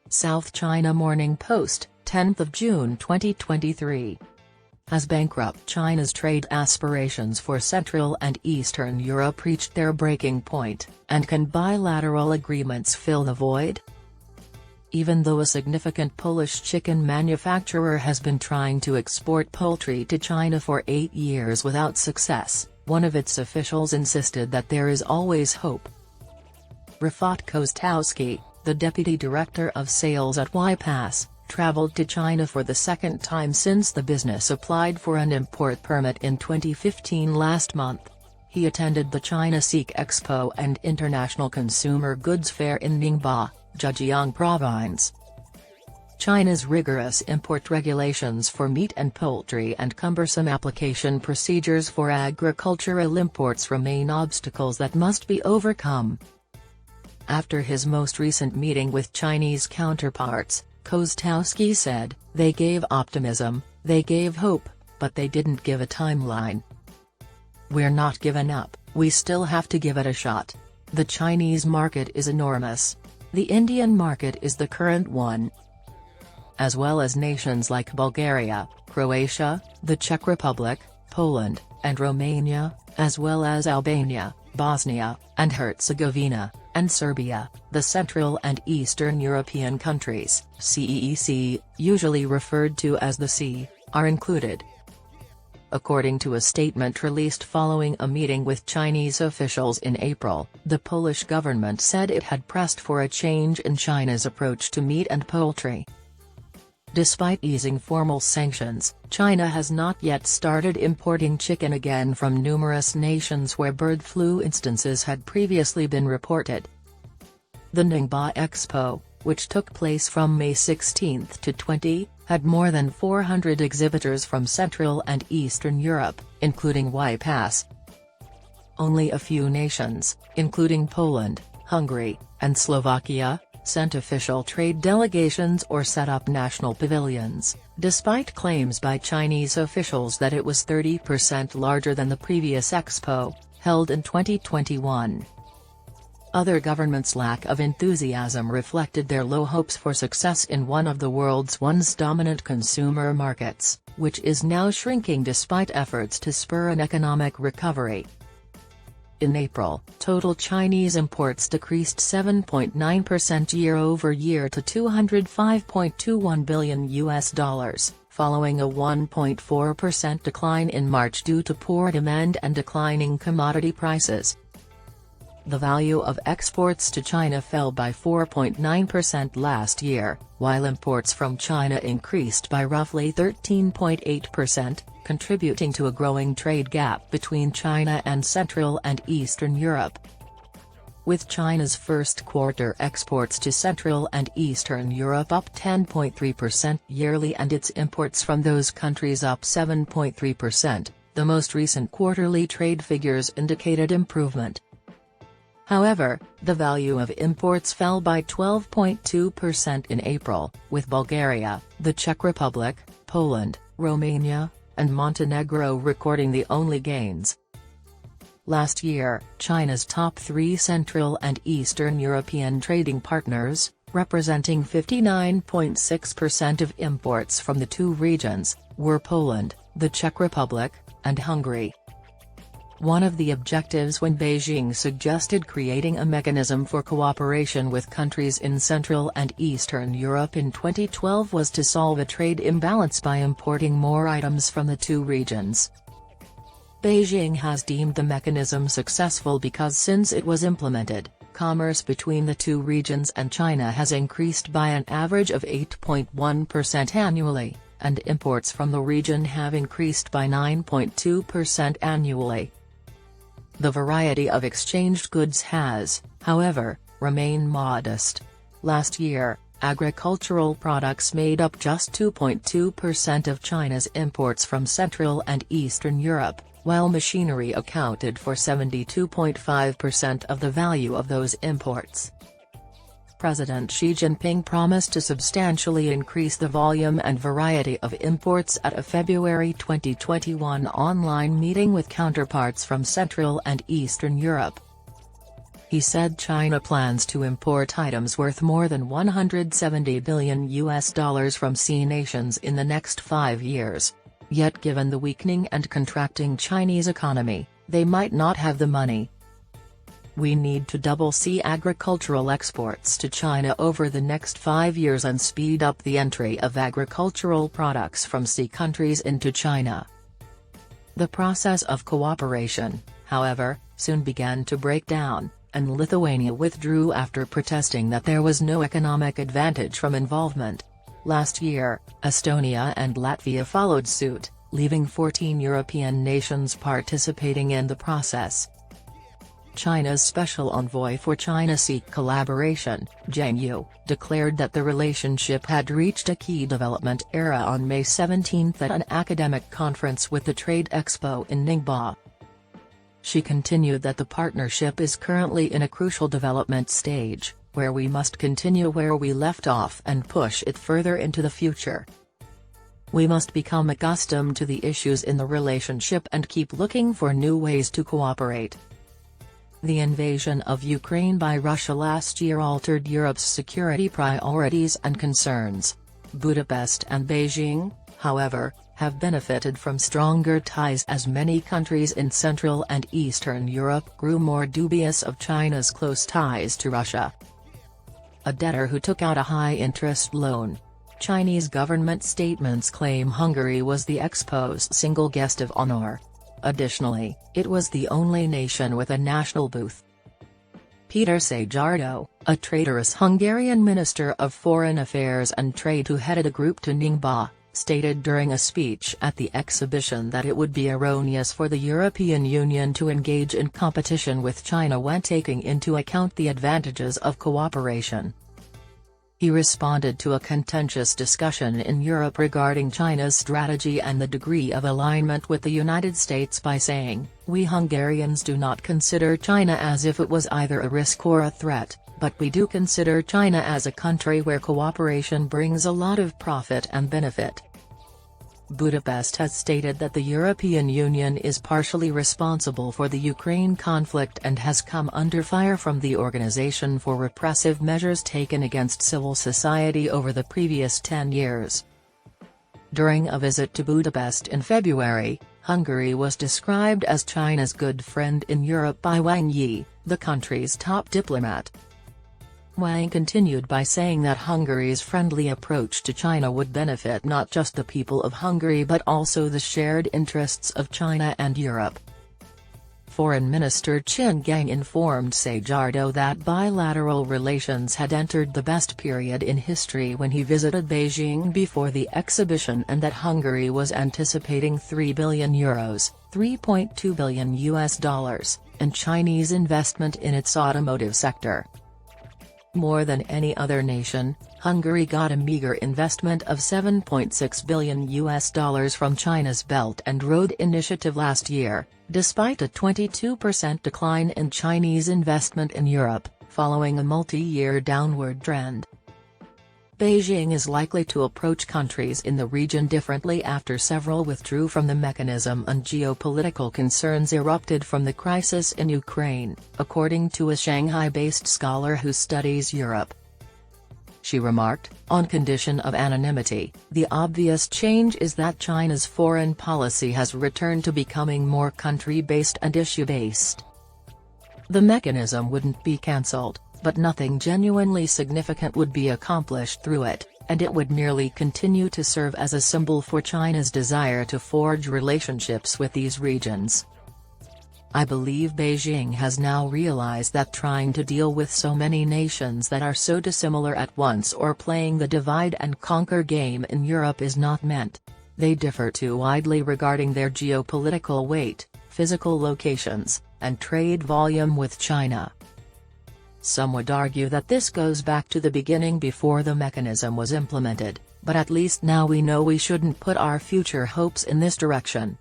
South China Morning Post, 10th of June 2023. Has bankrupt China's trade aspirations for Central and Eastern Europe reached their breaking point, and can bilateral agreements fill the void? Even though a significant Polish chicken manufacturer has been trying to export poultry to China for 8 years without success, one of its officials insisted that there is always hope. Rafat Koztowski, the deputy director of sales at Wipasz, traveled to China for the second time since the business applied for an import permit in 2015 last month. He attended the China-CEEC Expo and International Consumer Goods Fair in Ningbo, Zhejiang province. China's rigorous import regulations for meat and poultry and cumbersome application procedures for agricultural imports remain obstacles that must be overcome. After his most recent meeting with Chinese counterparts, Koztowski said, "They gave optimism, they gave hope, but they didn't give a timeline. We're not giving up, we still have to give it a shot. The Chinese market is enormous. The Indian market is the current one. As well as nations like Bulgaria, Croatia, the Czech Republic, Poland, and Romania, as well as Albania, Bosnia and Herzegovina, and Serbia, the Central and Eastern European countries, CEEC, usually referred to as the C, are included." According to a statement released following a meeting with Chinese officials in April, the Polish government said it had pressed for a change in China's approach to meat and poultry. Despite easing formal sanctions, China has not yet started importing chicken again from numerous nations where bird flu instances had previously been reported. The Ningbo Expo, which took place from May 16 to 20, had more than 400 exhibitors from Central and Eastern Europe, including Wipasz. Only a few nations, including Poland, Hungary, and Slovakia, sent official trade delegations or set up national pavilions, despite claims by Chinese officials that it was 30% larger than the previous expo, held in 2021. Other governments' lack of enthusiasm reflected their low hopes for success in one of the world's once dominant consumer markets, which is now shrinking despite efforts to spur an economic recovery. In April, total Chinese imports decreased 7.9% year-over-year to $205.21 billion, following a 1.4% decline in March due to poor demand and declining commodity prices. The value of exports to China fell by 4.9% last year, while imports from China increased by roughly 13.8%, contributing to a growing trade gap between China and Central and Eastern Europe. With China's first quarter exports to Central and Eastern Europe up 10.3% yearly and its imports from those countries up 7.3%, the most recent quarterly trade figures indicated improvement. However, the value of imports fell by 12.2% in April, with Bulgaria, the Czech Republic, Poland, Romania, and Montenegro recording the only gains. Last year, China's top 3 Central and Eastern European trading partners, representing 59.6% of imports from the two regions, were Poland, the Czech Republic, and Hungary. One of the objectives when Beijing suggested creating a mechanism for cooperation with countries in Central and Eastern Europe in 2012 was to solve a trade imbalance by importing more items from the two regions. Beijing has deemed the mechanism successful because since it was implemented, commerce between the two regions and China has increased by an average of 8.1% annually, and imports from the region have increased by 9.2% annually. The variety of exchanged goods has, however, remained modest. Last year, agricultural products made up just 2.2% of China's imports from Central and Eastern Europe, while machinery accounted for 72.5% of the value of those imports. President Xi Jinping promised to substantially increase the volume and variety of imports at a February 2021 online meeting with counterparts from Central and Eastern Europe. he said China plans to import items worth more than $170 billion from CEE nations in the next 5 years. Yet given the weakening and contracting Chinese economy, they might not have the money. We need to double CEE agricultural exports to China over the next 5 years and speed up the entry of agricultural products from CEE countries into China. The process of cooperation, however, soon began to break down, and Lithuania withdrew after protesting that there was no economic advantage from involvement. Last year, Estonia and Latvia followed suit, leaving 14 European nations participating in the process. China's special envoy for China-CEEC collaboration, Zhang Yu, declared that the relationship had reached a key development era on May 17 at an academic conference with the Trade Expo in Ningbo. She continued that the partnership is currently in a crucial development stage, where we must continue where we left off and push it further into the future. We must become accustomed to the issues in the relationship and keep looking for new ways to cooperate. The invasion of Ukraine by Russia last year altered Europe's security priorities and concerns. Budapest and Beijing, however, have benefited from stronger ties as many countries in Central and Eastern Europe grew more dubious of China's close ties to Russia. A debtor who took out a high-interest loan. Chinese government statements claim Hungary was the Expo's single guest of honor. Additionally, it was the only nation with a national booth. Peter Szijjártó, a traitorous Hungarian Minister of Foreign Affairs and Trade who headed a group to Ningbo, stated during a speech at the exhibition that it would be erroneous for the European Union to engage in competition with China when taking into account the advantages of cooperation. He responded to a contentious discussion in Europe regarding China's strategy and the degree of alignment with the United States by saying, "We Hungarians do not consider China as if it was either a risk or a threat, but we do consider China as a country where cooperation brings a lot of profit and benefit." Budapest has stated that the European Union is partially responsible for the Ukraine conflict and has come under fire from the organization for repressive measures taken against civil society over the previous 10 years. During a visit to Budapest in February, Hungary was described as China's good friend in Europe by Wang Yi, the country's top diplomat. Wang continued by saying that Hungary's friendly approach to China would benefit not just the people of Hungary but also the shared interests of China and Europe. Foreign Minister Qin Gang informed Szijjártó that bilateral relations had entered the best period in history when he visited Beijing before the exhibition and that Hungary was anticipating €3 billion, $3.2 billion, in Chinese investment in its automotive sector. More than any other nation, Hungary got a meager investment of $7.6 billion from China's Belt and Road Initiative last year, despite a 22% decline in Chinese investment in Europe, following a multi-year downward trend. Beijing is likely to approach countries in the region differently after several withdrew from the mechanism and geopolitical concerns erupted from the crisis in Ukraine, according to a Shanghai-based scholar who studies Europe. She remarked, on condition of anonymity, "The obvious change is that China's foreign policy has returned to becoming more country-based and issue-based. The mechanism wouldn't be cancelled, but nothing genuinely significant would be accomplished through it, and it would merely continue to serve as a symbol for China's desire to forge relationships with these regions." I believe Beijing has now realized that trying to deal with so many nations that are so dissimilar at once or playing the divide-and-conquer game in Europe is not meant. They differ too widely regarding their geopolitical weight, physical locations, and trade volume with China. Some would argue that this goes back to the beginning before the mechanism was implemented, but at least now we know we shouldn't put our future hopes in this direction.